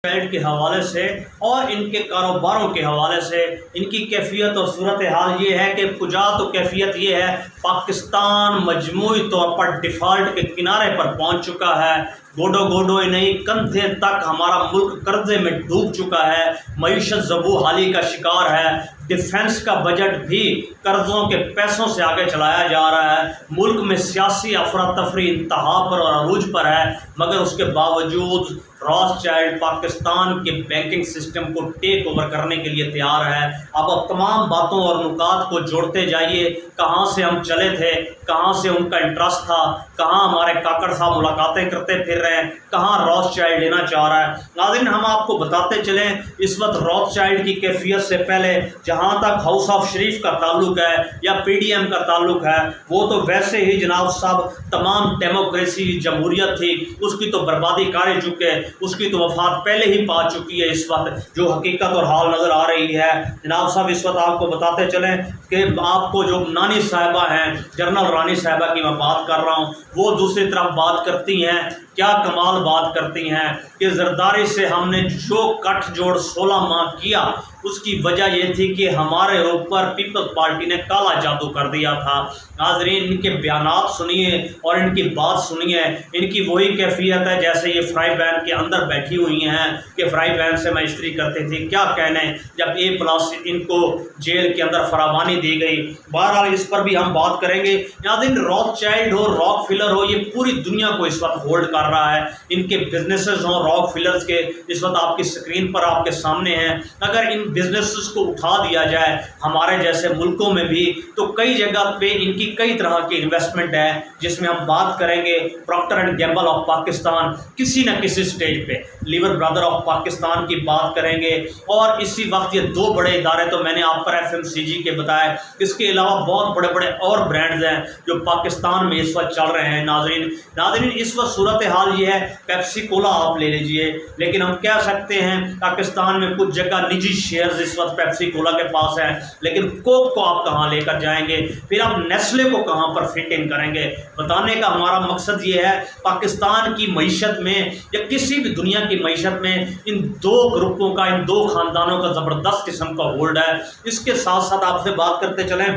کے حوالے سے اور ان کے کاروباروں کے حوالے سے ان کی کیفیت اور صورتحال یہ ہے کہ کجا تو کیفیت یہ ہے پاکستان مجموعی طور پر ڈیفالٹ کے کنارے پر پہنچ چکا ہے۔ گوڈو گوڈو نہیں کندھے تک ہمارا ملک قرضے میں ڈوب چکا ہے، معیشت زبو حالی کا شکار ہے، ڈیفنس کا بجٹ بھی قرضوں کے پیسوں سے آگے چلایا جا رہا ہے، ملک میں سیاسی افراتفری انتہا پر اور عروج پر ہے، مگر اس کے باوجود راس چائلڈ پاکستان کے بینکنگ سسٹم کو ٹیک اوور کرنے کے لیے تیار ہے۔ اب تمام باتوں اور نکات کو جوڑتے جائیے، کہاں سے ہم چلے تھے، کہاں سے ان کا انٹرسٹ تھا، کہاں ہمارے کاکڑ صاحب ملاقاتیں کرتے پھر رہے ہیں، کہاں راس چائلڈ لینا چاہ رہا ہے۔ ناظرین، ہم آپ کو بتاتے چلیں اس وقت راس چائلڈ کی کیفیت سے پہلے جہاں تک ہاؤس آف شریف کا تعلق ہے یا پی ڈی ایم کا تعلق ہے، وہ تو ویسے ہی جناب صاحب تمام ڈیموکریسی جمہوریت تھی اس کی تو بربادی کر چکے، اس کی تو وفات پہلے ہی پا چکی ہے۔ اس وقت جو حقیقت اور حال نظر آ رہی ہے جناب صاحب، اس وقت آپ کو بتاتے چلیں کہ آپ کو جو نانی صاحبہ ہیں، جنرل رانی صاحبہ کی میں بات کر رہا ہوں، وہ دوسری طرف بات کرتی ہیں، کیا کمال بات کرتی ہیں کہ زرداری سے ہم نے جو کٹ جوڑ 16 ماہ کیا اس کی وجہ یہ تھی کہ ہمارے اوپر پیپلز پارٹی نے کالا جادو کر دیا تھا۔ ناظرین، ان کے بیانات سنیے اور ان کی بات سنیے، ان کی وہی کیفیت ہے جیسے یہ فرائی پین کے اندر بیٹھی ہوئی ہیں کہ فرائی پین سے میں استری کرتی تھی، کیا کہنے جب A+ ان کو جیل کے اندر فراوانی دی گئی۔ بہرحال اس پر بھی ہم بات کریں گے۔ ناظرین، راک چائلڈ ہو، راک فلر ہو، یہ پوری دنیا کو اس وقت ہولڈ کر رہا ہے۔ ان کے بزنسز ہوں راک فلرز کے، اس وقت آپ کی اسکرین پر آپ کے سامنے ہیں۔ اگر ان بزنسز کو اٹھا دیا جائے ہمارے جیسے ملکوں میں بھی تو کئی جگہ پہ ان کی کئی طرح کی انویسٹمنٹ ہے، جس میں ہم بات کریں گے Procter and gamble of Pakistan, کسی نہ کسی سٹیج پہ لیور برادر آف پاکستان کی بات کریں گے، اور اسی وقت یہ دو بڑے ادارے تو میں نے آپ پر FMCG کے بتائے، اس کے علاوہ بہت بڑے بڑے اور برانڈز ہیں جو پاکستان میں اس وقت چل رہے ہیں۔ ناظرین اس وقت صورتحال یہ ہے، پیپسی کولا آپ لے لیجئے، لیکن ہم کہہ سکتے ہیں پاکستان میں کچھ جگہ نجی شیئرز اس وقت پیپسی کولا کے پاس ہیں، لیکن کوک کو آپ کہاں لے کر جائیں گے، پھر آپ نیسلے کو کہاں پر فٹ ان کریں گے۔ بتانے کا ہمارا مقصد یہ ہے پاکستان کی معیشت میں یا کسی بھی دنیا کی معیشت میں ان دو گروپوں کا، ان دو خاندانوں کا زبردست قسم کا ہولڈ ہے۔ اس کے ساتھ ساتھ آپ سے بات کرتے چلیں،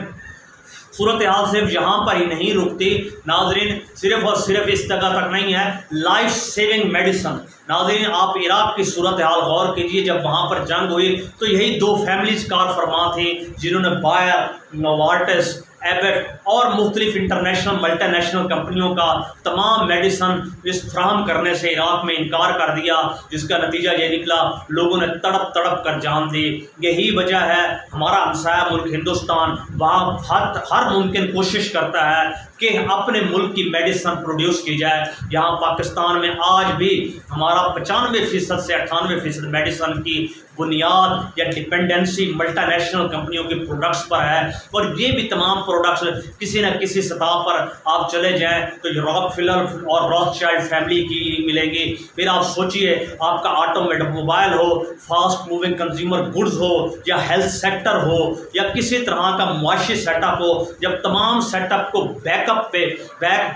صورتحال صرف یہاں پر ہی نہیں رکتی ناظرین، صرف اور صرف اس جگہ تک نہیں ہے، لائف سیونگ میڈیسن۔ ناظرین، آپ عراق کی صورتحال غور کیجئے، جب وہاں پر جنگ ہوئی تو یہی دو فیملیز کار فرما تھیں جنہوں نے بائر، نوارٹس، ایبٹ اور مختلف انٹرنیشنل ملٹی نیشنل کمپنیوں کا تمام میڈیسن اس فراہم کرنے سے عراق میں انکار کر دیا، جس کا نتیجہ یہ نکلا لوگوں نے تڑپ تڑپ کر جان دی۔ یہی وجہ ہے ہمارا ہمسایہ ملک ہندوستان وہاں ہر ممکن کوشش کرتا ہے کہ اپنے ملک کی میڈیسن پروڈیوس کی جائے۔ یہاں پاکستان میں آج بھی ہمارا 95% سے 98% میڈیسن کی بنیاد یا ڈپینڈنسی ملٹی نیشنل کمپنیوں کے پروڈکٹس پر ہے، اور یہ بھی تمام پروڈکٹس کسی نہ کسی سطح پر آپ چلے جائیں تو یہ راک فلر اور راک چائلڈ فیملی کی ملے گی۔ پھر آپ سوچئے آپ کا موبائل ہو، فاسٹ موونگ کنزیومر گڈز ہو، یا ہیلتھ سیکٹر ہو، یا کسی طرح کا معاشی سیٹ اپ ہو، جب تمام سیٹ اپ کو بیک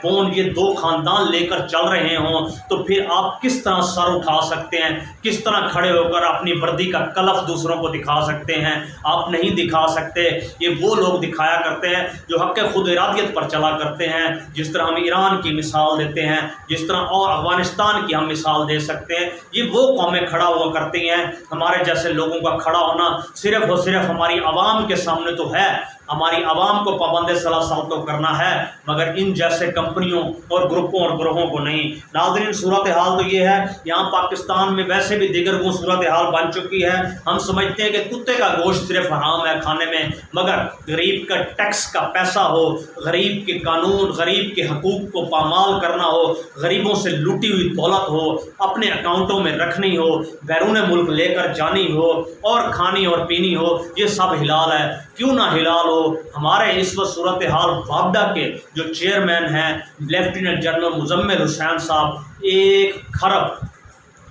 بون یہ دو خاندان لے کر چل رہے ہوں تو پھر آپ کس طرح سر اٹھا سکتے ہیں، کس طرح کھڑے ہو کر اپنی وردی کا کلف دوسروں کو دکھا سکتے ہیں؟ آپ نہیں دکھا سکتے۔ یہ وہ لوگ دکھایا کرتے ہیں جو حق خود ارادیت پر چلا کرتے ہیں، جس طرح ہم ایران کی مثال دیتے ہیں، جس طرح اور افغانستان کی ہم مثال دے سکتے ہیں۔ یہ وہ قومیں کھڑا ہوا کرتی ہیں، ہمارے جیسے لوگوں کا کھڑا ہونا صرف اور صرف ہماری عوام کے سامنے تو ہے، ہماری عوام کو پابند صلاحیت تو کرنا ہے، مگر ان جیسے کمپنیوں اور گروپوں اور گروہوں کو نہیں۔ ناظرین، صورتحال تو یہ ہے، یہاں پاکستان میں ویسے بھی دیگر وہ صورتحال بن چکی ہے۔ ہم سمجھتے ہیں کہ کتے کا گوشت صرف حرام ہے کھانے میں، مگر غریب کا ٹیکس کا پیسہ ہو، غریب کے قانون، غریب کے حقوق کو پامال کرنا ہو، غریبوں سے لوٹی ہوئی دولت ہو اپنے اکاؤنٹوں میں رکھنی ہو، بیرون ملک لے کر جانی ہو اور کھانی اور پینی ہو، یہ سب حلال ہے۔ کیوں نہ حلال ہو؟ ہمارے اس وقت صورتحال وابڈا کے جو چیئرمین ہیں لیفٹیننٹ جنرل مزمل حسین صاحب، 1 خرب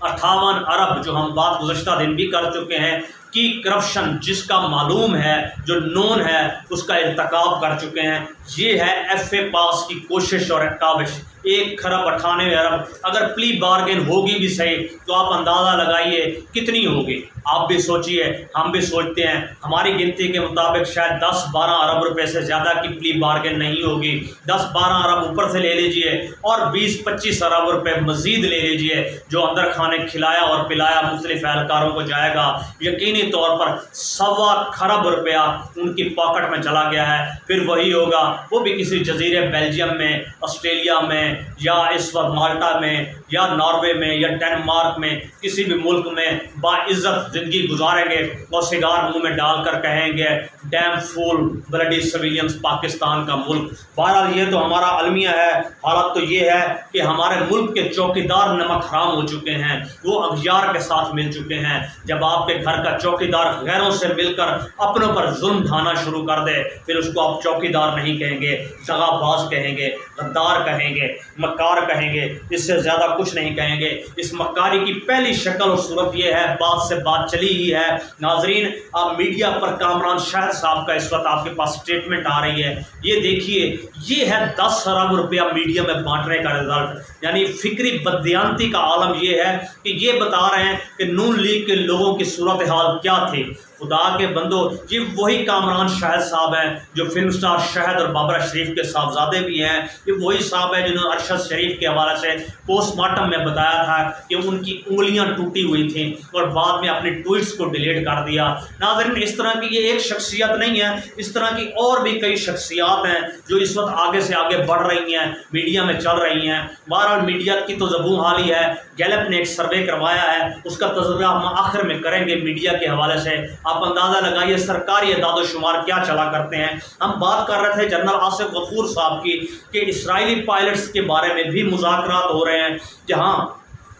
58 ارب جو ہم بات گزشتہ دن بھی کر چکے ہیں، کی کرپشن جس کا معلوم ہے، جو نون ہے، اس کا ارتکاب کر چکے ہیں۔ یہ ہے ایف اے پاس کی کوشش اور کاوش۔ 1.98 ارب اگر پلی بارگین ہوگی بھی صحیح تو آپ اندازہ لگائیے کتنی ہوگی۔ آپ بھی سوچئے، ہم بھی سوچتے ہیں، ہماری گنتی کے مطابق شاید 10-12 ارب روپے سے زیادہ کی پلی بارگین نہیں ہوگی۔ 10-12 ارب اوپر سے لے لیجئے اور 20-25 ارب روپے مزید لے لیجئے جو اندر کھانے کھلایا اور پلایا مختلف اہلکاروں کو جائے گا۔ یقینی طور پر 1.25 کھرب روپیہ ان کی پاکٹ میں چلا گیا ہے۔ پھر وہی ہوگا، وہ بھی کسی جزیرے بیلجیم میں، آسٹریلیا میں، یا اس وقت مالٹا میں، یا ناروے میں، یا ڈنمارک میں، کسی بھی ملک میں باعزت زندگی گزاریں گے اور سگار منہ میں ڈال کر کہیں گے ڈیم فول بلڈی سویلینز پاکستان کا ملک۔ بہرحال یہ تو ہمارا المیہ ہے۔ حالت تو یہ ہے کہ ہمارے ملک کے چوکیدار نمک حرام ہو چکے ہیں، وہ اغیار کے ساتھ مل چکے ہیں۔ جب آپ کے گھر کا چوکیدار غیروں سے مل کر اپنوں پر ظلم ڈھانا شروع کر دے، پھر اس کو آپ چوکیدار نہیں کہیں گے، دغا باز کہیں گے، غدار کہیں گے، مکار کہیں گے، اس سے زیادہ کچھ نہیں کہیں گے۔ اس مکاری کی پہلی شکل اور صورت یہ ہے، بات سے بات چلی ہی ہے۔ ناظرین، آپ میڈیا پر کامران شاہد صاحب کا اس وقت آپ کے پاس سٹیٹمنٹ آ رہی ہے، یہ دیکھیے، یہ ہے 10 ارب روپیہ میڈیا میں بانٹنے کا رزلٹ۔ یعنی فکری بددیانتی کا عالم یہ ہے کہ یہ بتا رہے ہیں کہ نون لیگ کے لوگوں کی صورتحال کیا تھی۔ خدا کے بندو، یہ وہی کامران شاہد صاحب ہیں جو فلم سٹار شاہد اور بابرہ شریف کے صاحبزادے بھی ہیں۔ یہ وہی صاحب ہیں جنہوں نے ارشد شریف کے حوالے سے پوسٹ مارٹم میں بتایا تھا کہ ان کی انگلیاں ٹوٹی ہوئی تھیں اور بعد میں اپنی ٹویٹس کو ڈیلیٹ کر دیا۔ ناظرین، اس طرح کی یہ ایک شخصیت نہیں ہے، اس طرح کی اور بھی کئی شخصیات ہیں جو اس وقت آگے سے آگے بڑھ رہی ہیں، میڈیا میں چل رہی ہیں۔ بہرحال میڈیا کی تو زبوں حالی ہے۔ گیلپ نے ایک سروے کروایا ہے، اس کا تجربہ ہم آخر میں کریں گے میڈیا کے حوالے سے۔ آپ اندازہ لگائیے سرکاری اعداد و شمار کیا چلا کرتے ہیں۔ ہم بات کر رہے تھے جنرل آصف غفور صاحب کی کہ اسرائیلی پائلٹس کے بارے میں بھی مذاکرات ہو رہے ہیں، جہاں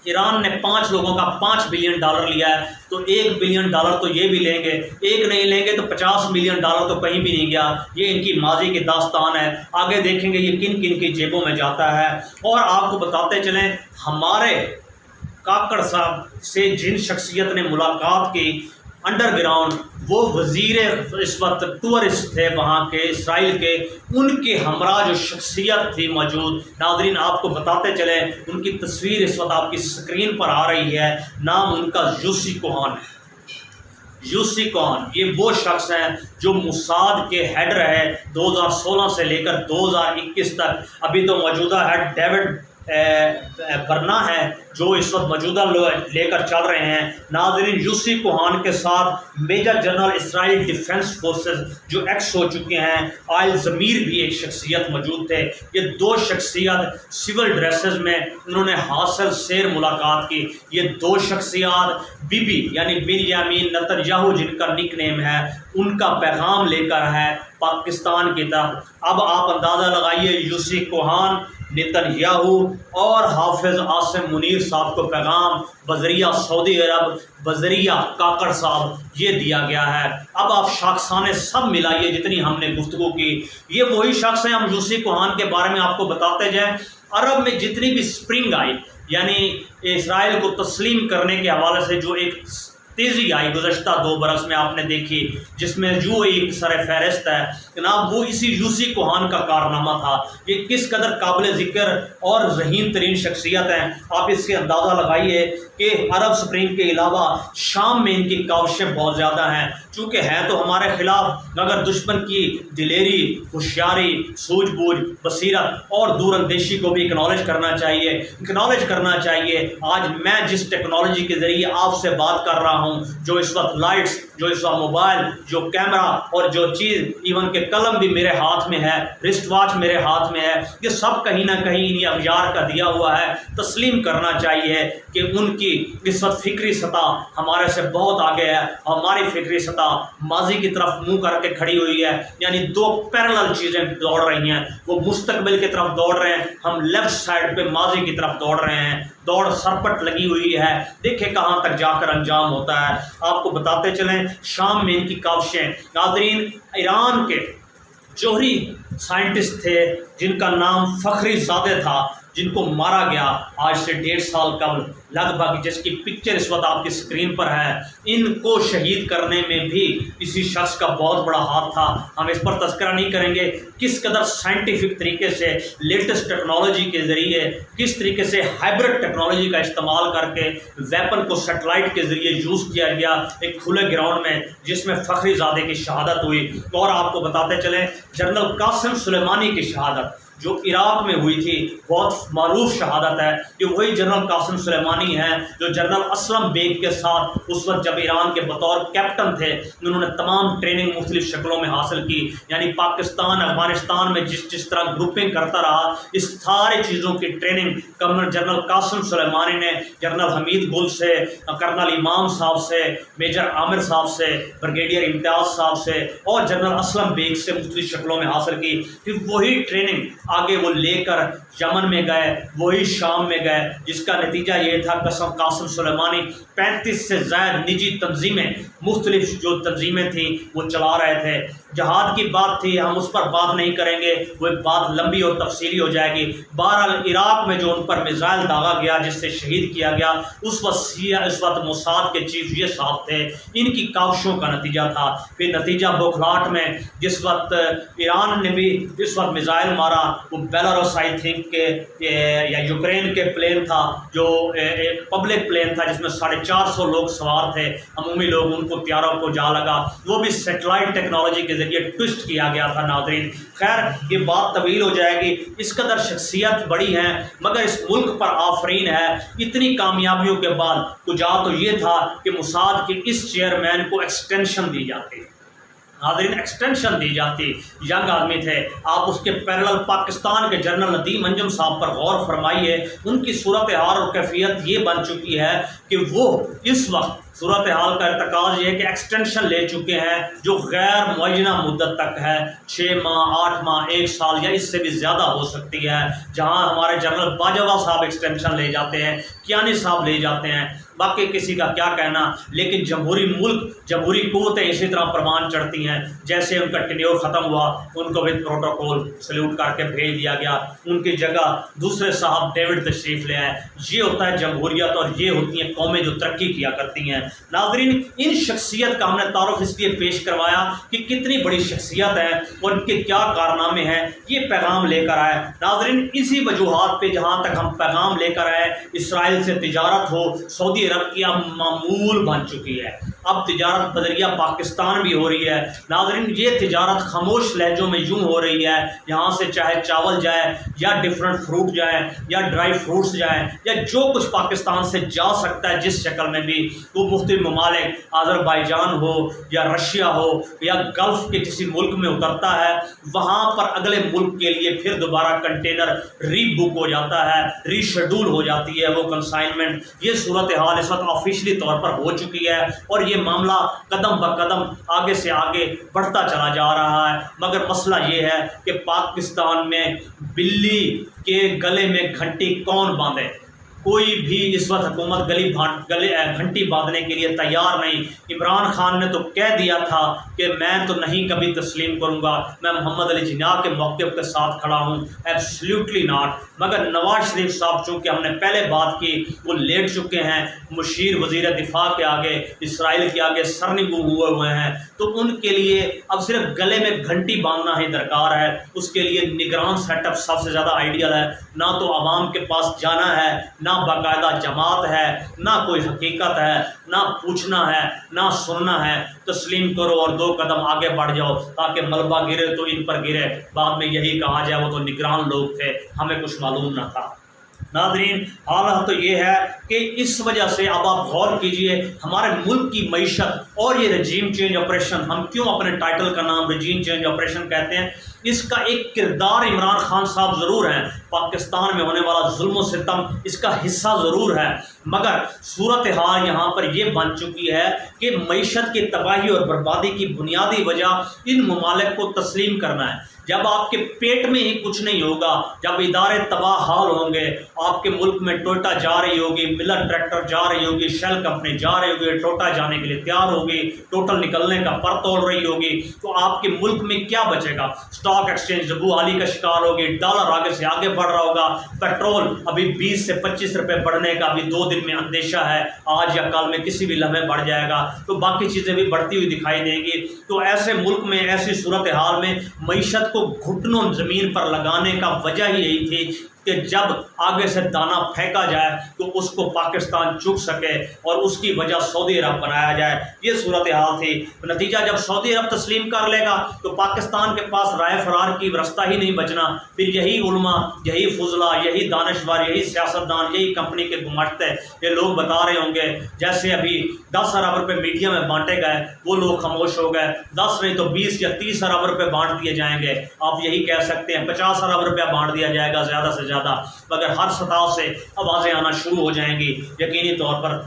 ایران نے 5 لوگوں کا $5 بلین لیا ہے، تو $1 بلین تو یہ بھی لیں گے، ایک نہیں لیں گے تو $50 ملین تو کہیں بھی نہیں گیا۔ یہ ان کی ماضی کی داستان ہے، آگے دیکھیں گے یہ کن کن کی جیبوں میں جاتا ہے۔ اور آپ کو بتاتے چلیں، ہمارے کاکڑ صاحب سے جن شخصیت نے ملاقات کی انڈر گراؤنڈ، وہ وزیر اس وقت ٹورسٹ تھے وہاں کے اسرائیل کے، ان کے ہمراہ جو شخصیت تھی موجود، ناظرین آپ کو بتاتے چلیں، ان کی تصویر اس وقت آپ کی سکرین پر آ رہی ہے، نام ان کا یوسی کوہان ہے۔ یوسی کوہان یہ وہ شخص ہیں جو موساد کے ہیڈ رہے 2016 سے لے کر 2021 تک۔ ابھی تو موجودہ ہیڈ ڈیوڈ برنا ہے جو اس وقت موجودہ لے کر چل رہے ہیں۔ ناظرین، یوسی کوہان کے ساتھ میجر جنرل اسرائیل ڈیفنس فورسز جو ایکس ہو چکے ہیں، آئل ضمیر بھی ایک شخصیت موجود تھے۔ یہ 2 شخصیات سول ڈریسز میں انہوں نے حاصل سیر ملاقات کی۔ یہ 2 شخصیات بی بی یعنی بنیامین نتنیاہو جن کا نک نیم ہے، ان کا پیغام لے کر ہے پاکستان کی طرف۔ اب آپ اندازہ لگائیے، یوسی کوہان، نتنیاہو اور حافظ عاصم منیر صاحب کو پیغام بذریعہ سعودی عرب، بذریعہ کاکڑ صاحب یہ دیا گیا ہے۔ اب آپ شاخسانے سب ملائیے جتنی ہم نے گفتگو کی، یہ وہی شخص ہیں۔ ہم یوسی کوہان کے بارے میں آپ کو بتاتے جائیں، عرب میں جتنی بھی سپرنگ آئی، یعنی اسرائیل کو تسلیم کرنے کے حوالے سے جو ایک تیزی آئی گزشتہ 2 برس میں آپ نے دیکھی، جس میں جو ایک سر فہرست ہے جناب، وہ اسی یوسی کوہان کا کارنامہ تھا۔ یہ کس قدر قابل ذکر اور ذہین ترین شخصیت ہیں، آپ اس سے اندازہ لگائیے کہ عرب سپرنگ کے علاوہ شام میں ان کی کاوشیں بہت زیادہ ہیں، چونکہ ہے تو ہمارے خلاف، مگر دشمن کی دلیری، ہوشیاری، سوجھ بوجھ، بصیرت اور دور اندیشی کو بھی اکنالج کرنا چاہیے۔ آج میں جس ٹیکنالوجی کے ذریعے آپ سے بات کر رہا ہوں، جو اس وقت لائٹس، جو اس وقت موبائل، جو کیمرہ اور جو چیز، ایون کہ قلم بھی میرے ہاتھ میں ہے، رسٹ واچ میرے ہاتھ میں ہے، یہ سب کہیں نہ کہیں انہی اغیار کا دیا ہوا ہے۔ تسلیم کرنا چاہیے کہ ان کی اس وقت فکری سطح ہمارے سے بہت آگے ہے، ہماری فکری سطح ماضی کی طرف منہ کر کے کھڑی ہوئی ہے۔ یعنی 2 پیرلل چیزیں دوڑ رہی ہیں، وہ مستقبل کی طرف دوڑ رہے ہیں، ہم لیفٹ سائڈ پہ ماضی کی طرف دوڑ رہے ہیں۔ دوڑ سرپٹ لگی ہوئی ہے، دیکھیں کہاں تک جا کر انجام ہوتا ہے۔ آپ کو بتاتے چلیں، شام میں ان کی کاوشیں۔ ناظرین، ایران کے جوہری سائنٹسٹ تھے جن کا نام فخری زادہ تھا، جن کو مارا گیا آج سے 1.5 سال قبل لگ بھگ، جس کی پکچر اس وقت آپ کی اسکرین پر ہے، ان کو شہید کرنے میں بھی کسی شخص کا بہت بڑا ہاتھ تھا۔ ہم اس پر تذکرہ نہیں کریں گے کس قدر سائنٹیفک طریقے سے لیٹسٹ ٹیکنالوجی کے ذریعے، کس طریقے سے ہائبرڈ ٹیکنالوجی کا استعمال کر کے ویپن کو سیٹلائٹ کے ذریعے یوز کیا گیا ایک کھلے گراؤنڈ میں، جس میں فخری زادے کی شہادت ہوئی۔ اور آپ کو بتاتے چلیں جنرل قاسم سلیمانی کی شہادت جو عراق میں ہوئی تھی، بہت معروف شہادت ہے کہ وہی جنرل قاسم سلیمانی ہیں جو جنرل اسلم بیگ کے ساتھ اس وقت جب ایران کے بطور کیپٹن تھے، انہوں نے تمام ٹریننگ مختلف شکلوں میں حاصل کی، یعنی پاکستان افغانستان میں جس طرح گروپنگ کرتا رہا، اس سارے چیزوں کی ٹریننگ جنرل قاسم سلیمانی نے جنرل حمید گل سے، کرنل امام صاحب سے، میجر عامر صاحب سے، بریگیڈیئر امتیاز صاحب سے اور جنرل اسلم بیگ سے مختلف شکلوں میں حاصل کی۔ پھر وہی ٹریننگ آگے وہ لے کر یمن میں گئے، وہی شام میں گئے، جس کا نتیجہ یہ تھا قاسم سلیمانی 35 سے زائد نجی تنظیمیں، مختلف جو تنظیمیں تھیں وہ چلا رہے تھے۔ جہاد کی بات تھی، ہم اس پر بات نہیں کریں گے، وہ ایک بات لمبی اور تفصیلی ہو جائے گی۔ بہرحال عراق میں جو ان پر میزائل داغا گیا، جس سے شہید کیا گیا، اس وقت موساد کے چیف یہ صاحب تھے، ان کی کاوشوں کا نتیجہ تھا۔ پھر نتیجہ بوکھلاٹ میں جس وقت ایران نے بھی اس وقت میزائل مارا، وہ بیلاروس آئی تھنک کے یا یوکرین کے پلین تھا، جو ایک پبلک پلین تھا جس میں 450 لوگ سوار تھے، عمومی لوگ، ان کو طیاروں کو جا لگا، وہ بھی سیٹلائٹ ٹیکنالوجی کے ذریعے ٹوسٹ کیا گیا تھا۔ ناظرین خیر یہ بات طویل ہو جائے گی، اس قدر شخصیت بڑی ہیں مگر اس ملک پر آفرین ہے۔ اتنی کامیابیوں کے بعد کجا تو یہ تھا کہ موساد کے اس چیئرمین کو ایکسٹینشن دی جاتی، ناظرین ایکسٹینشن دی جاتی، ینگ آدمی تھے۔ آپ اس کے پیرلل پاکستان کے جنرل ندیم انجم صاحب پر غور فرمائیے، ان کی صورتحال اور کیفیت یہ بن چکی ہے کہ وہ اس وقت صورتحال کا ارتکاز یہ ہے کہ ایکسٹینشن لے چکے ہیں جو غیر معینہ مدت تک ہے، 6 ماہ 8 ماہ 1 سال یا اس سے بھی زیادہ ہو سکتی ہے۔ جہاں ہمارے جنرل باجوہ صاحب ایکسٹینشن لے جاتے ہیں، کیانی صاحب لے جاتے ہیں، باقی کسی کا کیا کہنا، لیکن جمہوری ملک، جمہوری قوتیں اسی طرح پروان چڑھتی ہیں۔ جیسے ان کا ٹینیور ختم ہوا، ان کو وتھ پروٹوکول سلیوٹ کر کے بھیج دیا گیا، ان کی جگہ دوسرے صاحب ڈیوڈ تشریف لے آئے۔ یہ ہوتا ہے جمہوریت، اور یہ ہوتی ہیں قومیں جو ترقی کیا کرتی ہیں۔ ناظرین ان شخصیت کا ہم نے تعارف اس لیے پیش کروایا کہ کتنی بڑی شخصیت ہے اور ان کے کیا کارنامے ہیں، یہ پیغام لے کر آئے۔ ناظرین اسی وجوہات پہ جہاں تک ہم پیغام لے کر آئے، اسرائیل سے تجارت ہو، سعودی عرب کی اب معمول بن چکی ہے، اب تجارت بدریہ پاکستان بھی ہو رہی ہے۔ ناظرین یہ تجارت خاموش لہجوں میں یوں ہو رہی ہے، یہاں سے چاہے چاول جائے یا ڈفرنٹ فروٹ جائیں یا ڈرائی فروٹس جائیں یا جو کچھ پاکستان سے جا سکتا ہے جس شکل میں بھی، وہ مختلف ممالک آذربائیجان ہو یا رشیا ہو یا گلف کے کسی ملک میں اترتا ہے، وہاں پر اگلے ملک کے لیے پھر دوبارہ کنٹینر ری بک ہو جاتا ہے، ری شیڈول ہو جاتی ہے وہ کنسائنمنٹ۔ یہ صورتحال اس وقت آفیشلی طور پر ہو چکی ہے اور یہ معاملہ قدم بقدم آگے سے آگے بڑھتا چلا جا رہا ہے۔ مگر مسئلہ یہ ہے کہ پاکستان میں بلی کے گلے میں گھنٹی کون باندھے؟ کوئی بھی اس وقت حکومت گھنٹی باندھنے کے لیے تیار نہیں۔ عمران خان نے تو کہہ دیا تھا کہ میں تو نہیں کبھی تسلیم کروں گا، میں محمد علی جناح کے موقف کے ساتھ کھڑا ہوں، ایبسلیوٹلی ناٹ۔ مگر نواز شریف صاحب چونکہ ہم نے پہلے بات کی وہ لیٹ چکے ہیں، مشیر وزیر دفاع کے آگے، اسرائیل کے آگے سرنگو ہوئے ہیں، تو ان کے لیے اب صرف گلے میں گھنٹی باندھنا ہی درکار ہے۔ اس کے لیے نگران سیٹ اپ سب سے زیادہ آئیڈیل ہے۔ نہ تو عوام کے پاس جانا ہے، نہ باقاعدہ جماعت ہے، نہ کوئی حقیقت ہے، نہ پوچھنا ہے، نہ سننا ہے۔ تسلیم کرو اور 2 قدم آگے بڑھ جاؤ تاکہ ملبہ گرے تو ان پر گرے، بعد میں یہی کہا جائے وہ تو نگران لوگ تھے، ہمیں کچھ معلوم نہ تھا۔ ناظرین حالات تو یہ ہے کہ اس وجہ سے اب آپ غور کیجئے ہمارے ملک کی معیشت اور یہ رجیم چینج آپریشن، ہم کیوں اپنے ٹائٹل کا نام رجیم چینج آپریشن کہتے ہیں، اس کا ایک کردار عمران خان صاحب ضرور ہیں، پاکستان میں ہونے والا ظلم و ستم اس کا حصہ ضرور ہے، مگر صورتحال یہاں پر یہ بن چکی ہے کہ معیشت کی تباہی اور بربادی کی بنیادی وجہ ان ممالک کو تسلیم کرنا ہے۔ جب آپ کے پیٹ میں ہی کچھ نہیں ہوگا، جب ادارے تباہ حال ہوں گے، آپ کے ملک میں ٹوئٹا جا رہی ہوگی، ملر ٹریکٹر جا رہی ہوگی، شیل کمپنی جا رہی ہوگی، ٹوٹا جانے کے لیے تیار ہوگی، ٹوٹل نکلنے کا پر توڑ رہی ہوگی، تو آپ کے ملک میں کیا بچے گا؟ اسٹاک ایکسچینج ابو علی کا شکار ہوگی، ڈالر آگے سے آگے بڑھ رہا ہوگا، پیٹرول ابھی 20 سے 25 روپے بڑھنے کا ابھی 2 دن میں اندیشہ ہے، آج یا کل میں کسی بھی لمحے بڑھ جائے گا، تو باقی چیزیں بھی بڑھتی ہوئی دکھائی دیں گی۔ تو ایسے ملک میں، ایسی صورتحال میں معیشت کو گھٹنوں زمین پر لگانے کا وجہ ہی یہی تھی کہ جب آگے سے دانہ پھینکا جائے تو اس کو پاکستان چک سکے اور اس کی وجہ سعودی عرب بنایا جائے، یہ صورتحال تھی۔ نتیجہ جب سعودی عرب تسلیم کر لے گا تو پاکستان کے پاس رائے فرار کی راستہ ہی نہیں بچنا، پھر یہی علماء، یہی فضلاء، یہی دانشور، یہی سیاستدان، یہی کمپنی کے گماشتے یہ لوگ بتا رہے ہوں گے، جیسے ابھی 10 ارب روپے میڈیا میں بانٹے گئے وہ لوگ خاموش ہو گئے، 10 نہیں تو 20 یا 30 ارب روپے بانٹ دیے جائیں گے، آپ یہی کہہ سکتے ہیں 50 ارب روپیہ بانٹ دیا جائے گا زیادہ سے زیادہ، مگر ہر سطح سے آوازیں آنا شروع ہو جائیں گی یقینی طور پر۔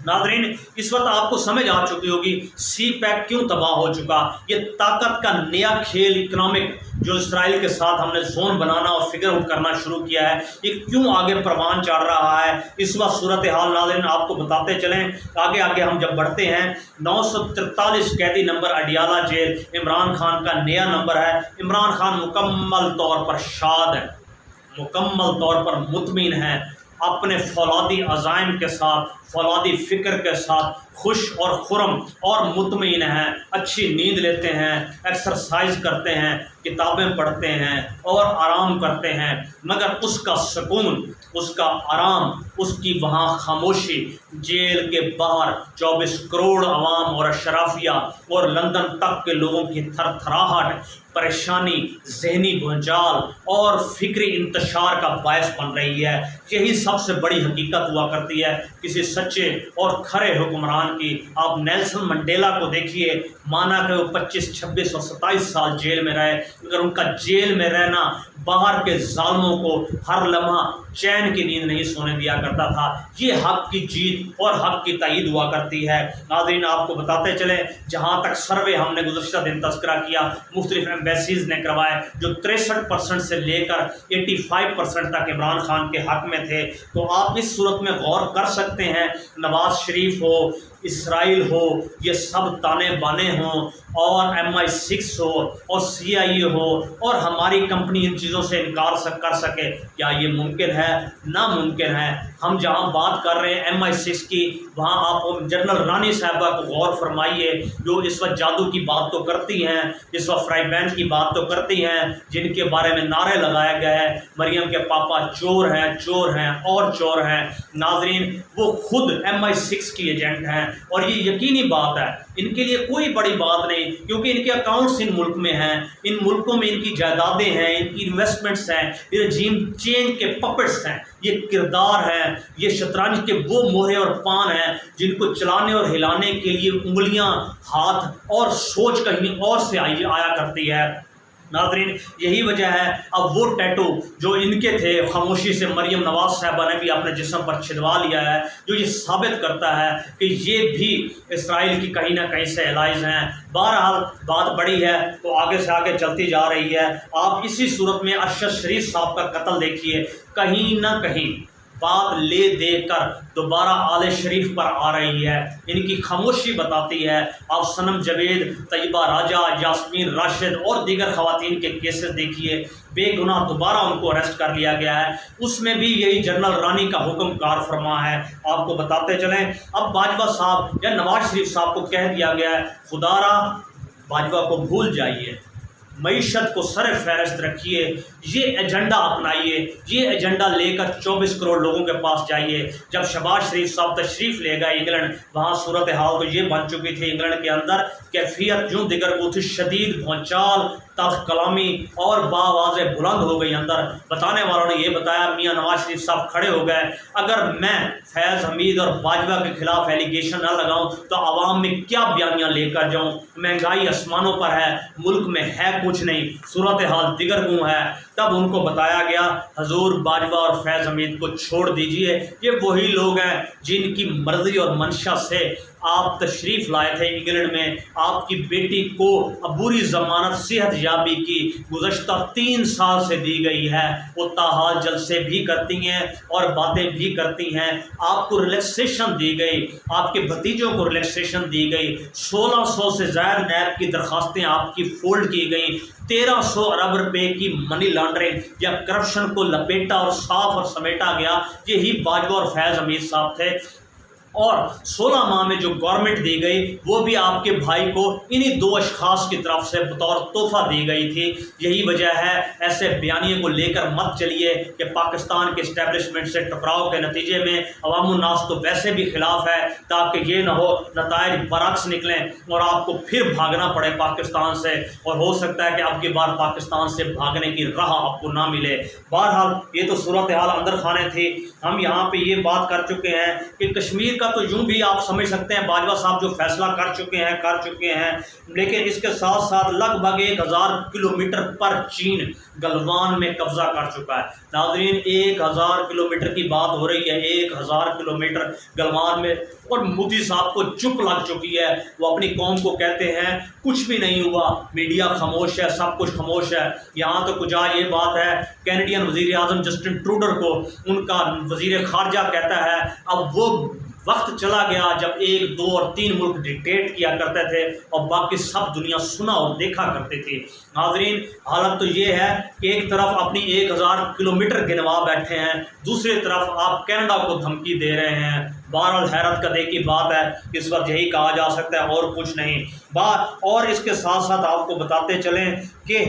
ناظرین، اس وقت آپ کو سمجھ آ چکی ہوگی سی پیک کیوں تباہ ہو چکا، یہ طاقت کا نیا کھیل اکنامک جو اسرائیل کے ساتھ ہم نے زون بنانا اور فگر آؤٹ کرنا شروع کیا ہے، یہ کیوں آگے پروان چڑھ رہا ہے اس وقت صورتحال ناظرین آپ کو بتاتے چلیں۔ آگے آگے ہم جب بڑھتے ہیں، 943 قیدی نمبر اڈیالہ جیل عمران خان کا نیا نمبر ہے۔ عمران خان مکمل طور پر شاد ہے، مکمل طور پر مطمئن ہے، اپنے فولادی عزائم کے ساتھ، فولادی فکر کے ساتھ خوش اور خرم اور مطمئن ہیں، اچھی نیند لیتے ہیں، ایکسرسائز کرتے ہیں، کتابیں پڑھتے ہیں اور آرام کرتے ہیں، مگر اس کا سکون، اس کا آرام، اس کی وہاں خاموشی، جیل کے باہر 24 کروڑ عوام اور اشرافیہ اور لندن تک کے لوگوں کی تھر تھراہٹ، پریشانی، ذہنی بھونچال اور فکری انتشار کا باعث بن رہی ہے۔ یہی سب سے بڑی حقیقت ہوا کرتی ہے کسی سچے اور کھرے حکمران کی۔ آپ نیلسن منڈیلا کو دیکھیے، مانا کہ وہ 25، 26 اور 27 سال جیل میں رہے، مگر ان کا جیل میں رہنا باہر کے ظالموں کو ہر لمحہ چین کی نیند نہیں سونے دیا کرتا تھا۔ یہ حق کی جیت اور حق کی تائید ہوا کرتی ہے۔ ناظرین، آپ کو بتاتے چلیں، جہاں تک سروے ہم نے گزشتہ دن تذکرہ کیا، مختلف ایمبیسیز نے کروائے جو 63% سے لے کر 85% تک عمران خان کے حق میں تھے، تو آپ اس صورت میں غور کر سکتے ہیں، نواز شریف ہو، اسرائیل ہو، یہ سب تانے بانے ہوں، اور MI6 ہو اور CIA ہو، اور ہماری کمپنی ان چیزوں سے انکار کر سکے، کیا یہ ممکن ہے؟ ناممکن ہے۔ ہم جہاں بات کر رہے ہیں MI6 کی، وہاں آپ جنرل رانی صاحبہ کو غور فرمائیے، جو اس وقت جادو کی بات تو کرتی ہیں، اس وقت فرائی پین کی بات تو کرتی ہیں، جن کے بارے میں نعرے لگائے گئے ہیں مریم کے پاپا چور ہیں، چور ہیں اور چور ہیں۔ ناظرین، وہ خود MI6 کی ایجنٹ ہیں، اور یہ یقینی بات ہے، ان کے لیے کوئی بڑی بات نہیں، کیونکہ ان کے اکاؤنٹس ان ملک میں ہیں، ان ملکوں میں ان کی جائیدادیں ہیں، ان کی انویسٹمنٹس ہیں، یہ رجیم چینج کے پپٹس ہیں، یہ کردار ہیں، یہ شطرنج کے وہ مہرے اور پان ہیں جن کو چلانے اور ہلانے کے لیے انگلیاں، ہاتھ اور سوچ کہیں اور سے آیا کرتی ہے۔ ناظرین، یہی وجہ ہے اب وہ ٹیٹو جو ان کے تھے، خاموشی سے مریم نواز صاحبہ نے بھی اپنے جسم پر چھدوا لیا ہے، جو یہ ثابت کرتا ہے کہ یہ بھی اسرائیل کی کہیں نہ کہیں سے الائز ہیں۔ بہرحال بات بڑی ہے تو آگے سے آگے چلتی جا رہی ہے۔ آپ اسی صورت میں ارشد شریف صاحب کا قتل دیکھیے، کہیں نہ کہیں بات لے دے کر دوبارہ آل شریف پر آ رہی ہے، ان کی خاموشی بتاتی ہے۔ آپ صنم جاوید، طیبہ راجہ، یاسمین راشد اور دیگر خواتین کے کیسز دیکھیے، بے گناہ دوبارہ ان کو اریسٹ کر لیا گیا ہے، اس میں بھی یہی جنرل رانی کا حکم کار فرما ہے۔ آپ کو بتاتے چلیں، اب باجوہ صاحب یا نواز شریف صاحب کو کہہ دیا گیا ہے، خدا را باجوہ کو بھول جائیے، معیشت کو سر فہرست رکھیے، یہ ایجنڈا اپنائیے، یہ ایجنڈا لے کر 24 کروڑ لوگوں کے پاس جائیے۔ جب شہباز شریف صاحب تشریف لے گئے انگلینڈ، وہاں صورتحال تو یہ بن چکی تھی انگلینڈ کے اندر، کیفیت یوں دیگر کو تھی، شدید بھونچال، تلخ کلامی اور باواز بلند ہو گئی اندر۔ بتانے والوں نے یہ بتایا، میاں نواز شریف صاحب کھڑے ہو گئے، اگر میں فیض حمید اور باجوہ کے خلاف ایلیگیشن نہ لگاؤں تو عوام میں کیا بیانیاں لے کر جاؤں؟ مہنگائی آسمانوں پر ہے، ملک میں ہے کچھ نہیں، صورتحال دیگر گوں ہے۔ تب ان کو بتایا گیا، حضور باجوہ اور فیض حمید کو چھوڑ دیجئے، یہ وہی لوگ ہیں جن کی مرضی اور منشا سے آپ تشریف لائے تھے انگلینڈ میں، آپ کی بیٹی کو عبوری ضمانت صحت کامیابی کی گزشتہ 3 سال سے دی گئی ہے، وہ تاحال جلسے بھی کرتی ہیں اور باتیں بھی کرتی ہیں۔ آپ کو ریلیکسیشن دی گئی، آپ کے بھتیجوں کو ریلیکسیشن دی گئی، 1600 سے زائد نیب کی درخواستیں آپ کی فولڈ کی گئیں، 1300 ارب روپے کی منی لانڈرنگ یا کرپشن کو لپیٹا اور صاف اور سمیٹا گیا۔ یہی باجوہ اور فیض حمید صاحب تھے، اور 16 ماہ میں جو گورنمنٹ دی گئی وہ بھی آپ کے بھائی کو انہی 2 اشخاص کی طرف سے بطور تحفہ دی گئی تھی۔ یہی وجہ ہے ایسے بیانیے کو لے کر مت چلیے کہ پاکستان کے اسٹیبلشمنٹ سے ٹکراؤ کے نتیجے میں عوام الناس تو ویسے بھی خلاف ہے، تاکہ یہ نہ ہو نتائج برعکس نکلیں اور آپ کو پھر بھاگنا پڑے پاکستان سے، اور ہو سکتا ہے کہ اب کی بار پاکستان سے بھاگنے کی راہ آپ کو نہ ملے۔ بہرحال یہ تو صورتحال اندر خانے تھی۔ ہم یہاں پہ یہ بات کر چکے ہیں کہ کشمیر کا تو یوں بھی آپ سمجھ سکتے ہیں باجوہ صاحب جو فیصلہ کر چکے ہیں، لیکن اس کے ساتھ ساتھ لگ بھگ 1000 کلومیٹر پر چین گلوان میں قبضہ کر چکا ہے۔ ناظرین 1000 کلومیٹر کی بات ہو رہی ہے، 1000 کلومیٹر گلوان میں، اور مودی صاحب کو چپ لگ چکی ہے۔ وہ اپنی قوم کو کہتے ہیں کچھ بھی نہیں ہوا، میڈیا خاموش ہے، سب کچھ خاموش ہے۔ یہاں تو کجا یہ بات ہے، کینیڈین وزیر اعظم جسٹن ٹروڈر کو ان کا وزیر خارجہ کہتا ہے اب وہ وقت چلا گیا جب 1، 2 اور 3 ملک ڈکٹیٹ کیا کرتے تھے اور باقی سب دنیا سنا اور دیکھا کرتے تھے۔ ناظرین حالت تو یہ ہے کہ ایک طرف اپنی 1000 کلومیٹر گنوا بیٹھے ہیں، دوسری طرف آپ کینیڈا کو دھمکی دے رہے ہیں۔ بہرحال حیرت کرنے کی بات ہے، اس وقت یہی کہا جا سکتا ہے اور کچھ نہیں۔ اور اس کے ساتھ ساتھ آپ کو بتاتے چلیں کہ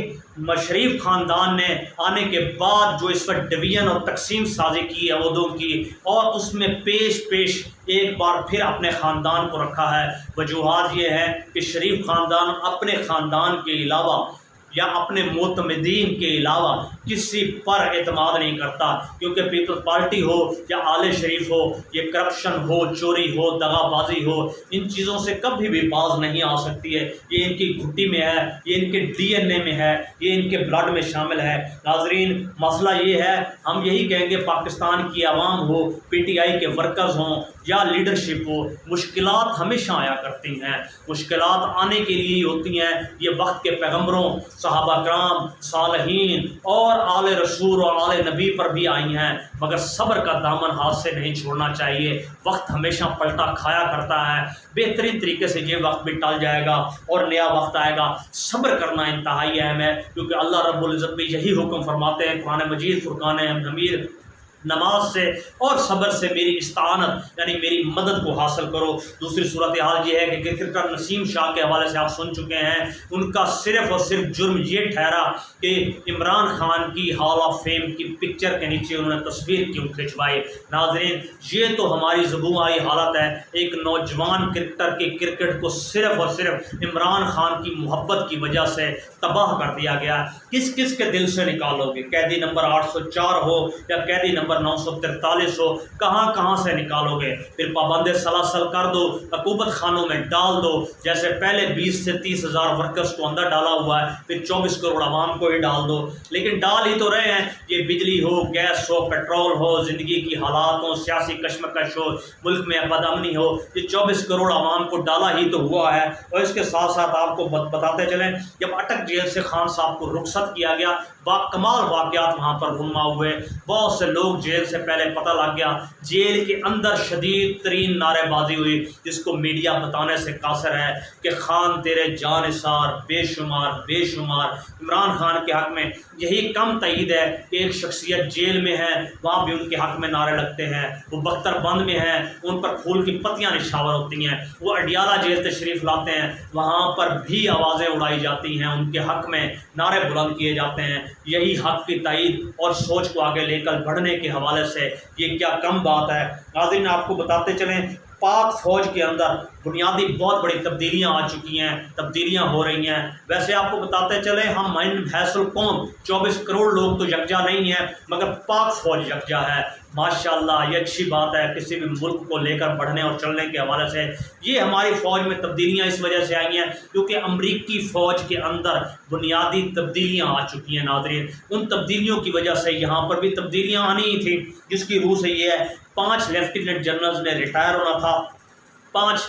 شریف خاندان نے آنے کے بعد جو اس وقت ڈویژن اور تقسیم سازی کی ہے عہدوں کی، اور اس میں پیش ایک بار پھر اپنے خاندان کو رکھا ہے۔ وجوہات یہ ہے کہ شریف خاندان اپنے خاندان کے علاوہ یا اپنے معتمدین کے علاوہ کسی پر اعتماد نہیں کرتا، کیونکہ پیپلز پارٹی ہو یا آل شریف ہو، یہ کرپشن ہو، چوری ہو، دغا بازی ہو، ان چیزوں سے کبھی بھی باز نہیں آ سکتی ہے۔ یہ ان کی گھٹی میں ہے، یہ ان کے ڈی این اے میں ہے، یہ ان کے بلڈ میں شامل ہے۔ ناظرین مسئلہ یہ ہے، ہم یہی کہیں گے پاکستان کی عوام ہو، پی ٹی آئی کے ورکرز ہوں یا لیڈرشپ ہو، مشکلات ہمیشہ آیا کرتی ہیں، مشکلات آنے کے لیے ہی ہوتی ہیں۔ یہ وقت کے پیغمبروں، صحابہ کرام، صالحین اور آل رسول اور آل نبی پر بھی آئی ہیں، مگر صبر کا دامن ہاتھ سے نہیں چھوڑنا چاہیے۔ وقت ہمیشہ پلٹا کھایا کرتا ہے، بہترین طریقے سے یہ وقت بھی ٹل جائے گا اور نیا وقت آئے گا۔ صبر کرنا انتہائی اہم ہے، کیونکہ اللہ رب العزت بھی یہی حکم فرماتے ہیں قرآن مجید فرقان حمید، نماز سے اور صبر سے میری استعانت یعنی میری مدد کو حاصل کرو۔ دوسری صورتحال یہ ہے کہ کرکٹر نسیم شاہ کے حوالے سے آپ سن چکے ہیں، ان کا صرف اور صرف جرم یہ ٹھہرا کہ عمران خان کی ہال آف فیم کی پکچر کے نیچے انہوں نے تصویر کیوں کھنچوائی۔ ناظرین یہ تو ہماری زبونی حالت ہے، ایک نوجوان کرکٹر کے کرکٹ کو صرف اور صرف عمران خان کی محبت کی وجہ سے تباہ کر دیا گیا۔ کس کس کے دل سے نکالو گے؟ قیدی نمبر 804 ہو یا قیدی نمبر 943 ہو، کہاں سے نکالو گے؟ پھر پابند سلاسل کر دو، عقوبت خانوں میں ڈال دو، جیسے پہلے 20 سے 30 ہزار ورکرز کو اندر ڈالا ہوا ہے، پھر 24 کروڑ عوام کو ہی ڈال دو۔ لیکن ڈال ہی تو رہے ہیں، یہ بجلی ہو، گیس ہو، پیٹرول ہو، زندگی کی حالات ہو، سیاسی کشمکش ہو، ملک میں بد امنی ہو، یہ 24 کروڑ عوام کو ڈالا ہی تو ہوا ہے۔ اور اس کے ساتھ ساتھ آپ کو بتاتے چلیں، جب اٹک جیل سے خان صاحب کو رخصت کیا گیا، باکمال واقعات وہاں پر رونما ہوئے، بہت سے لوگ جیل سے پہلے پتہ لگ گیا، جیل کے اندر شدید ترین نعرے بازی ہوئی، جس کو میڈیا بتانے سے قاصر ہے کہ خان تیرے جان نثار بے شمار بے شمار۔ عمران خان کے حق میں یہی کم تائید ہے کہ ایک شخصیت جیل میں ہے، وہاں بھی ان کے حق میں نعرے لگتے ہیں، وہ بختر بند میں ہیں، ان پر پھول کی پتیاں نشاور ہوتی ہیں، وہ اڈیالہ جیل تشریف لاتے ہیں، وہاں پر بھی آوازیں اڑائی جاتی ہیں، ان کے حق میں نعرے بلند کیے جاتے ہیں۔ یہی حق کی تائید اور سوچ کو آگے لے کر بڑھنے کے حوالے سے یہ کیا کم بات ہے۔ ناظرین آپ کو بتاتے چلیں، پاک فوج کے اندر بنیادی بہت بڑی تبدیلیاں آ چکی ہیں، تبدیلیاں ہو رہی ہیں۔ ویسے آپ کو بتاتے چلیں، ہم حیث القوم 24 کروڑ لوگ تو یکجا نہیں ہیں، مگر پاک فوج یکجا ہے۔ ماشاءاللہ یہ اچھی بات ہے کسی بھی ملک کو لے کر بڑھنے اور چلنے کے حوالے سے۔ یہ ہماری فوج میں تبدیلیاں اس وجہ سے آئی ہیں کیونکہ امریکی فوج کے اندر بنیادی تبدیلیاں آ چکی ہیں۔ ناظرین ان تبدیلیوں کی وجہ سے یہاں پر بھی تبدیلیاں آنی ہی تھیں، جس کی روح سے یہ ہے 5 لیفٹیننٹ جنرلز نے ریٹائر ہونا تھا، 5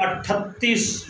38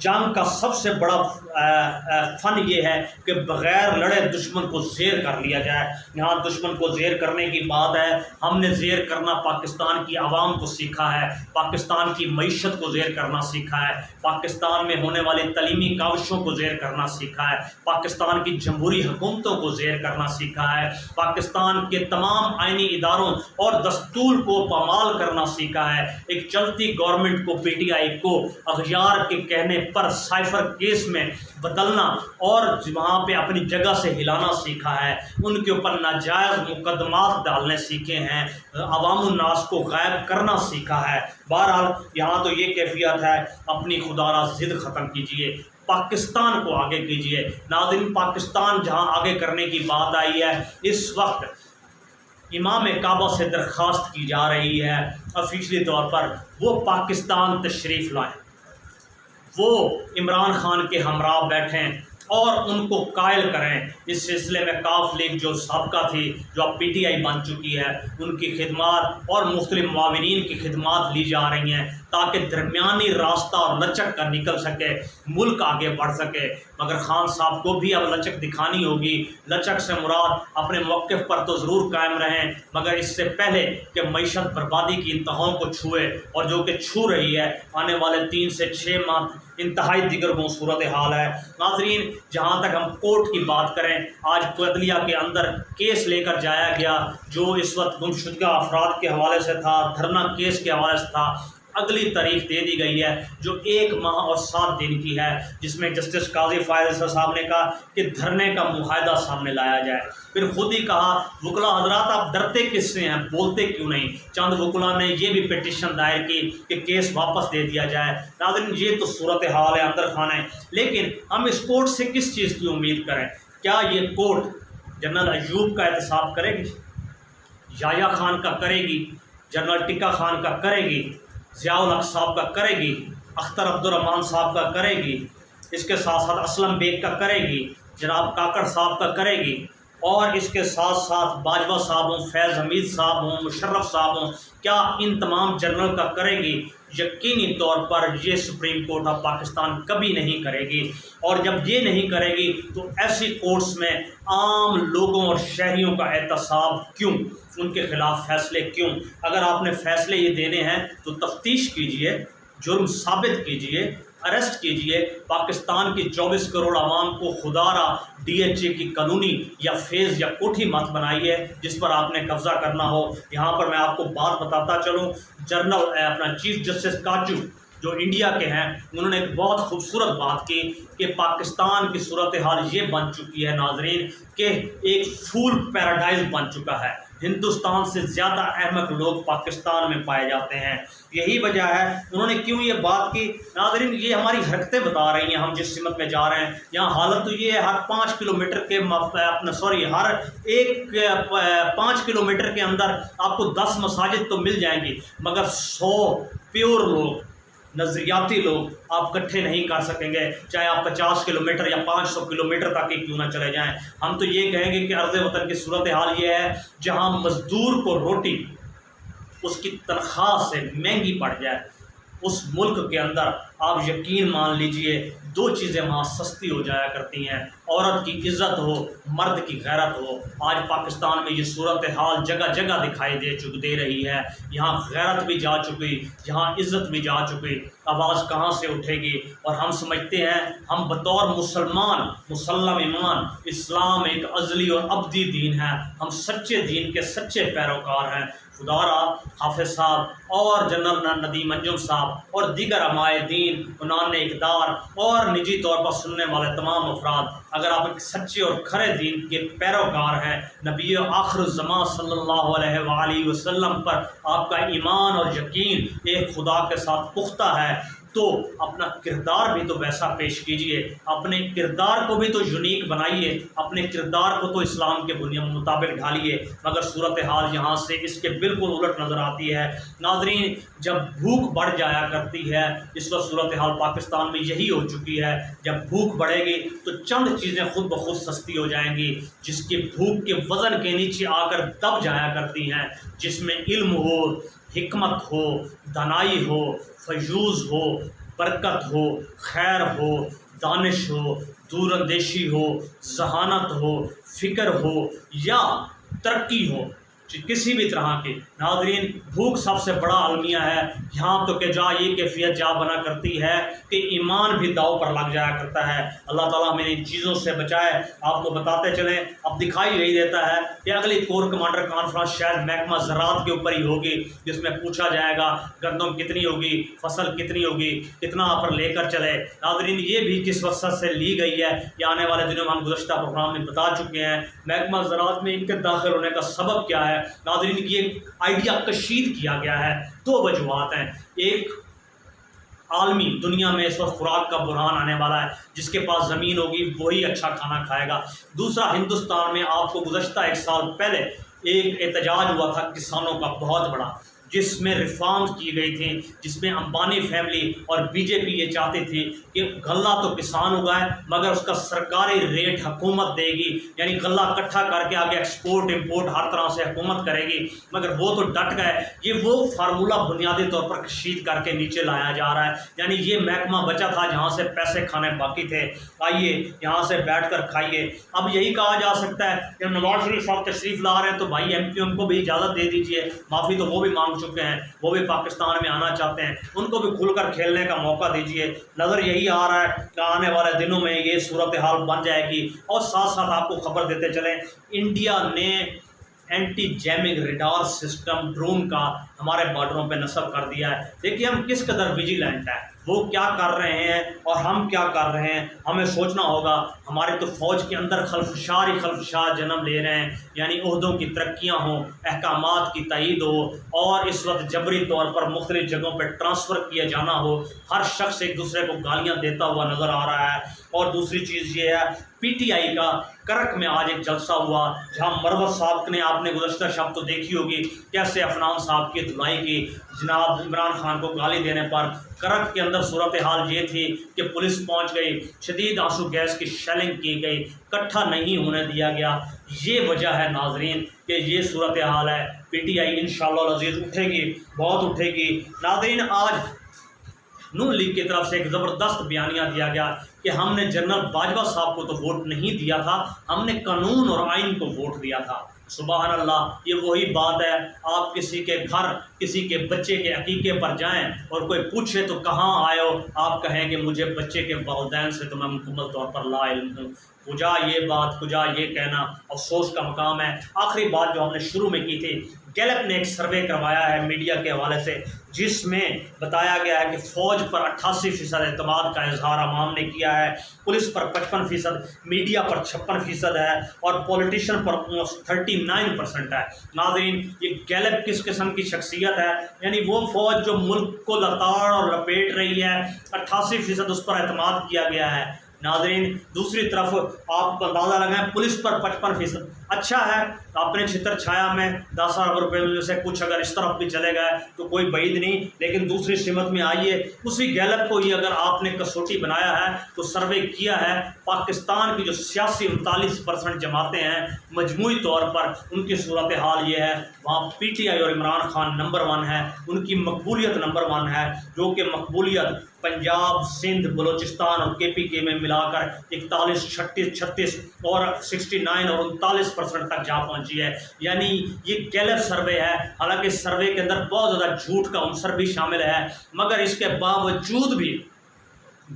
جنگ کا سب سے بڑا فن یہ ہے کہ بغیر لڑے دشمن کو زیر کر لیا جائے۔ یہاں دشمن کو زیر کرنے کی بات ہے، ہم نے زیر کرنا پاکستان کی عوام کو سیکھا ہے، پاکستان کی معیشت کو زیر کرنا سیکھا ہے، پاکستان میں ہونے والی تعلیمی کاوشوں کو زیر کرنا سیکھا ہے، پاکستان کی جمہوری حکومتوں کو زیر کرنا سیکھا ہے، پاکستان کے تمام آئینی اداروں اور دستور کو پامال کرنا سیکھا ہے، ایک چلتی گورنمنٹ کو پی ٹی آئی کو اغیار کے کہنے پر سائفر کیس میں بدلنا اور وہاں پہ اپنی جگہ سے ہلانا سیکھا ہے، ان کے اوپر ناجائز مقدمات ڈالنے سیکھے ہیں، عوام الناس کو غائب کرنا سیکھا ہے۔ بہرحال یہاں تو یہ کیفیت ہے، اپنی خدا را ضد ختم کیجئے، پاکستان کو آگے کیجئے۔ ناظرین، پاکستان جہاں آگے کرنے کی بات آئی ہے، اس وقت امام کعبہ سے درخواست کی جا رہی ہے آفیشلی طور پر وہ پاکستان تشریف لائیں، وہ عمران خان کے ہمراہ بیٹھیں اور ان کو قائل کریں۔ اس سلسلے میں کاف لیگ جو سابقہ تھی، جو اب پی ٹی آئی بن چکی ہے، ان کی خدمات اور مختلف معاونین کی خدمات لی جا رہی ہیں تاکہ درمیانی راستہ اور لچک کا نکل سکے، ملک آگے بڑھ سکے۔ مگر خان صاحب کو بھی اب لچک دکھانی ہوگی۔ لچک سے مراد اپنے موقف پر تو ضرور قائم رہیں، مگر اس سے پہلے کہ معیشت بربادی کی انتہاؤں کو چھوئے، اور جو کہ چھو رہی ہے، آنے والے 3 سے 6 ماہ انتہائی دیگر صورتحال ہے۔ ناظرین، جہاں تک ہم کورٹ کی بات کریں، آج عدلیہ کے اندر کیس لے کر جایا گیا جو اس وقت گمشدہ افراد کے حوالے سے تھا، دھرنا کیس کے حوالے سے تھا۔ اگلی تاریخ دے دی گئی ہے جو 1 ماہ اور 7 دن کی ہے، جس میں جسٹس قاضی فائز صاحب نے کہا کہ دھرنے کا معاہدہ سامنے لایا جائے۔ پھر خود ہی کہا، وکلا حضرات آپ ڈرتے کس سے ہیں، بولتے کیوں نہیں؟ چند وکلا نے یہ بھی پٹیشن دائر کی کہ کیس واپس دے دیا جائے۔ ناظرین، یہ تو صورتحال ہے اندر خانہ، لیکن ہم اس کورٹ سے کس چیز کی امید کریں؟ کیا یہ کورٹ جنرل ایوب کا احتساب کرے گی، یحییٰ خان کا کرے گی، جنرل ٹکا خان کا کرے گی، ضیاء الحق صاحب کا کرے گی، اختر عبد الرحمان صاحب کا کرے گی، اس کے ساتھ ساتھ اسلم بیگ کا کرے گی، جناب کاکڑ صاحب کا کرے گی، اور اس کے ساتھ ساتھ باجوہ صاحب ہوں، فیض حمید صاحب ہوں، مشرف صاحب ہوں، کیا ان تمام جنرل کا کرے گی؟ یقینی طور پر یہ سپریم کورٹ آف پاکستان کبھی نہیں کرے گی، اور جب یہ نہیں کرے گی تو ایسی کورٹس میں عام لوگوں اور شہریوں کا احتساب کیوں، ان کے خلاف فیصلے کیوں؟ اگر آپ نے فیصلے یہ دینے ہیں تو تفتیش کیجئے، جرم ثابت کیجئے، اریسٹ کیجئے، پاکستان کی 24 کروڑ عوام کو خدا را ڈی ایچ اے کی قانونی یا فیض یا کوٹھی مت بنائیے جس پر آپ نے قبضہ کرنا ہو۔ یہاں پر میں آپ کو بات بتاتا چلوں، اپنا چیف جسٹس کاچو جو انڈیا کے ہیں، انہوں نے ایک بہت خوبصورت بات کی کہ پاکستان کی صورتحال یہ بن چکی ہے ناظرین کہ ایک فول پیراڈائز بن چکا ہے، ہندوستان سے زیادہ احمق لوگ پاکستان میں پائے جاتے ہیں۔ یہی وجہ ہے انہوں نے کیوں یہ بات کی۔ ناظرین، یہ ہماری حرکتیں بتا رہی ہیں ہم جس سمت میں جا رہے ہیں۔ یہاں حالت تو یہ ہے، ہر 5 کلومیٹر کے ہر ایک 5 کلومیٹر کے اندر آپ کو 10 مساجد تو مل جائیں گی، مگر 100 پیور لوگ، نظریاتی لوگ آپ اکٹھے نہیں کر سکیں گے، چاہے آپ 50 کلومیٹر یا 500 کلومیٹر تک ہی کیوں نہ چلے جائیں۔ ہم تو یہ کہیں گے کہ عرض وطن کی صورتحال یہ ہے جہاں مزدور کو روٹی اس کی تنخواہ سے مہنگی پڑ جائے، اس ملک کے اندر آپ یقین مان لیجئے 2 چیزیں وہاں سستی ہو جایا کرتی ہیں، عورت کی عزت ہو، مرد کی غیرت ہو۔ آج پاکستان میں یہ صورتحال جگہ جگہ دکھائی دے رہی ہے، یہاں غیرت بھی جا چکی، یہاں عزت بھی جا چکی، آواز کہاں سے اٹھے گی؟ اور ہم سمجھتے ہیں ہم بطور مسلمان مسلم ایمان، اسلام ایک ازلی اور ابدی دین ہے، ہم سچے دین کے سچے پیروکار ہیں۔ خدا را حافظ صاحب اور جنرل ندیم انجم صاحب اور دیگر علماء دین، عنان اقدار اور نجی طور پر سننے والے تمام افراد، اگر آپ ایک سچے اور کھرے دین کے پیروکار ہیں، نبی آخر الزمان صلی اللہ علیہ وآلہ وسلم پر آپ کا ایمان اور یقین ایک خدا کے ساتھ پختہ ہے، تو اپنا کردار بھی تو ویسا پیش کیجئے، اپنے کردار کو بھی تو یونیک بنائیے، اپنے کردار کو تو اسلام کے بنیاد مطابق ڈھالیے۔ مگر صورتحال یہاں سے اس کے بالکل الٹ نظر آتی ہے۔ ناظرین، جب بھوک بڑھ جایا کرتی ہے، اس وقت صورتحال پاکستان میں یہی ہو چکی ہے، جب بھوک بڑھے گی تو چند چیزیں خود بخود سستی ہو جائیں گی جس کی بھوک کے وزن کے نیچے آ کر دب جایا کرتی ہیں، جس میں علم ہو، حکمت ہو، دانائی ہو، فیوض ہو، برکت ہو، خیر ہو، دانش ہو، دور اندیشی ہو، ذہانت ہو، فکر ہو یا ترقی ہو، کسی بھی طرح کی۔ ناظرین، بھوک سب سے بڑا المیہ ہے، یہاں تو کہ جا یہ کیفیت جا بنا کرتی ہے کہ ایمان بھی داؤ پر لگ جایا کرتا ہے۔ اللہ تعالیٰ ہمیں ان چیزوں سے بچائے۔ آپ کو بتاتے چلیں، اب دکھائی یہی دیتا ہے کہ اگلی کور کمانڈر کانفرنس شاید محکمہ زراعت کے اوپر ہی ہوگی، جس میں پوچھا جائے گا گندم کتنی ہوگی، فصل کتنی ہوگی، کتنا پر لے کر چلے۔ ناظرین، یہ بھی کس وقت سے لی گئی ہے یہ آنے والے دنوں میں ہم گزشتہ پروگرام میں بتا چکے ہیں۔ محکمہ زراعت میں ان کے داخل ہونے کا سبب کیا ہے؟ ناظرین، یہ آئیڈیا کشید کیا گیا ہے۔ دو وجوہات ہیں۔ ایک، عالمی دنیا میں اس وقت خوراک کا بحران آنے والا ہے، جس کے پاس زمین ہوگی وہی اچھا کھانا کھائے گا۔ دوسرا، ہندوستان میں آپ کو گزشتہ 1 سال پہلے ایک احتجاج ہوا تھا کسانوں کا بہت بڑا، جس میں ریفارمز کی گئی تھیں، جس میں امبانی فیملی اور بی جے پی یہ چاہتے تھے کہ غلہ تو کسان اگائے مگر اس کا سرکاری ریٹ حکومت دے گی، یعنی غلہ اکٹھا کر کے آگے ایکسپورٹ امپورٹ ہر طرح سے حکومت کرے گی، مگر وہ تو ڈٹ گئے۔ یہ وہ فارمولہ بنیادی طور پر کشید کر کے نیچے لایا جا رہا ہے، یعنی یہ محکمہ بچا تھا جہاں سے پیسے کھانے باقی تھے، آئیے یہاں سے بیٹھ کر کھائیے۔ اب یہی کہا جا سکتا ہے کہ نواز شریف صاحب تشریف لا رہے ہیں تو بھائی ایم کیو ایم کو بھی اجازت دے دیجیے، معافی تو وہ بھی مانگ چکے ہیں، وہ بھی پاکستان میں آنا چاہتے ہیں، ان کو بھی کھل کر کھیلنے کا موقع دیجیے۔ نظر یہی آ رہا ہے کہ آنے والے دنوں میں یہ صورتحال بن جائے گی۔ اور ساتھ ساتھ آپ کو خبر دیتے چلیں، انڈیا نے anti jamming radar system drone کا ہمارے بارڈروں پہ نصب کر دیا ہے۔ دیکھیے ہم کس قدر ویجیلنٹ ہیں، وہ کیا کر رہے ہیں اور ہم کیا کر رہے ہیں، ہمیں سوچنا ہوگا۔ ہمارے تو فوج کے اندر خلفشار ہی خلفشار جنم لے رہے ہیں، یعنی عہدوں کی ترقیاں ہوں، احکامات کی تائید ہو، اور اس وقت جبری طور پر مختلف جگہوں پہ ٹرانسفر کیا جانا ہو۔ ہر شخص ایک دوسرے کو گالیاں دیتا ہوا نظر آ رہا ہے۔ اور دوسری چیز یہ ہے، پی ٹی آئی کا کرک میں آج ایک جلسہ ہوا جہاں مروت صاحب نے، آپ نے گزشتہ شب تو دیکھی ہوگی کیسے عفنان صاحب کی دھلائی کی جناب عمران خان کو گالی دینے پر۔ کرک کے اندر صورتحال یہ تھی کہ پولیس پہنچ گئی، شدید آنسو گیس کی شیلنگ کی گئی، اکٹھا نہیں ہونے دیا گیا۔ یہ وجہ ہے ناظرین کہ یہ صورتحال ہے۔ پی ٹی آئی انشاءاللہ العزیز اٹھے گی، بہت اٹھے گی۔ ناظرین، آج نون لیگ کی طرف سے ایک زبردست بیانیہ دیا گیا کہ ہم نے جنرل باجوہ صاحب کو تو ووٹ نہیں دیا تھا، ہم نے قانون اور آئین کو ووٹ دیا تھا۔ سبحان اللہ، یہ وہی بات ہے۔ آپ کسی کے گھر کسی کے بچے کے عقیقے پر جائیں اور کوئی پوچھے تو کہاں آئے ہو، آپ کہیں کہ مجھے بچے کے والدین سے تو میں مکمل طور پر لا علم ہوں۔ کجا یہ بات، کجا یہ کہنا افسوس کا مقام ہے۔ آخری بات جو ہم نے شروع میں کی تھی، گیلپ نے ایک سروے کروایا ہے میڈیا کے حوالے سے، جس میں بتایا گیا ہے کہ فوج پر 88% اعتماد کا اظہار عوام نے کیا ہے، پولیس پر 55%، میڈیا پر 56% ہے، اور پولیٹیشین پر 39% ہے۔ ناظرین، یہ گیلپ کس قسم کی شخصیت ہے؟ یعنی وہ فوج جو ملک کو لتاڑ اور لپیٹ رہی ہے، 88% اس پر اعتماد کیا گیا ہے۔ ناظرین، دوسری طرف آپ اندازہ لگائیں، پولیس پر 55%۔ اچھا ہے، اپنے چھتر چھایا میں 10 ارب روپے میں سے کچھ اگر اس طرف بھی چلے گئے تو کوئی بعید نہیں، لیکن دوسری سمت میں آئیے، اسی گیلپ کو ہی اگر آپ نے کسوٹی بنایا ہے تو سروے کیا ہے، پاکستان کی جو سیاسی 39% جماعتیں ہیں مجموعی طور پر، ان کی صورتحال یہ ہے، وہاں پی ٹی آئی اور عمران خان نمبر 1 ہے، ان کی مقبولیت نمبر 1 ہے، جو کہ مقبولیت پنجاب، سندھ، بلوچستان اور کے پی کے میں ملا کر 41، 36 اور 69 اور 39% تک جا پہنچی ہے۔ یعنی یہ گیلپ سروے ہے، حالانکہ اس سروے کے اندر بہت زیادہ جھوٹ کا عنصر بھی شامل ہے، مگر اس کے باوجود بھی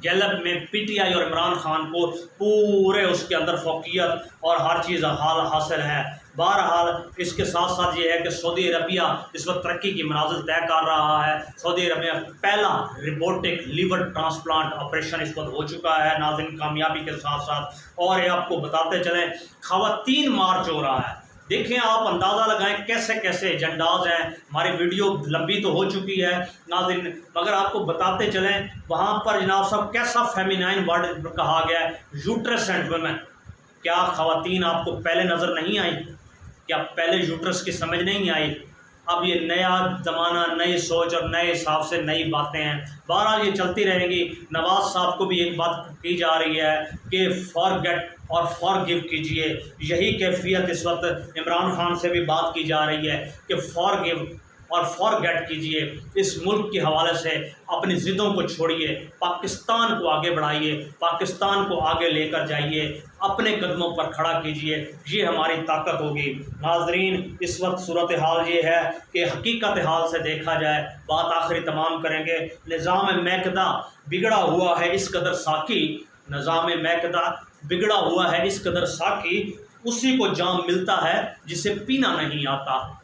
گیلپ میں پی ٹی آئی اور عمران خان کو پورے اس کے اندر فوقیت اور ہر چیز حال حاصل ہے۔ بہرحال اس کے ساتھ ساتھ یہ ہے کہ سعودی عربیہ اس وقت ترقی کی منازل طے کر رہا ہے۔ سعودی عربیہ پہلا روبوٹک لیور ٹرانسپلانٹ آپریشن اس وقت ہو چکا ہے ناظرین، کامیابی کے ساتھ ساتھ۔ اور یہ آپ کو بتاتے چلیں، خواتین مارچ ہو رہا ہے، دیکھیں آپ اندازہ لگائیں کیسے کیسے ایجنڈاز ہیں۔ ہماری ویڈیو لمبی تو ہو چکی ہے ناظرین، مگر آپ کو بتاتے چلیں وہاں پر جناب صاحب کیسا فیمینائن ورڈ کہا گیا ہے، یوٹرس اینڈ ویمن۔ کیا خواتین آپ کو پہلے نظر نہیں آئی؟ کیا پہلے یوٹرس کی سمجھ نہیں آئی؟ اب یہ نیا زمانہ، نئی سوچ اور نئے حساب سے نئی باتیں ہیں۔ بہرحال یہ چلتی رہیں گی۔ نواز صاحب کو بھی ایک بات کی جا رہی ہے کہ فارگیٹ اور فارگیو کیجئے، یہی کیفیت اس وقت عمران خان سے بھی بات کی جا رہی ہے کہ فارگیو اور فارگیٹ کیجئے، اس ملک کے حوالے سے اپنی ضدوں کو چھوڑیے، پاکستان کو آگے بڑھائیے، پاکستان کو آگے لے کر جائیے، اپنے قدموں پر کھڑا کیجئے، یہ ہماری طاقت ہوگی۔ ناظرین، اس وقت صورتحال یہ ہے کہ حقیقت حال سے دیکھا جائے، بات آخری تمام کریں گے، نظام میکدہ بگڑا ہوا ہے اس قدر ساکی، نظام میکدہ بگڑا ہوا ہے اس قدر ساکی، اسی کو جام ملتا ہے جسے پینا نہیں آتا۔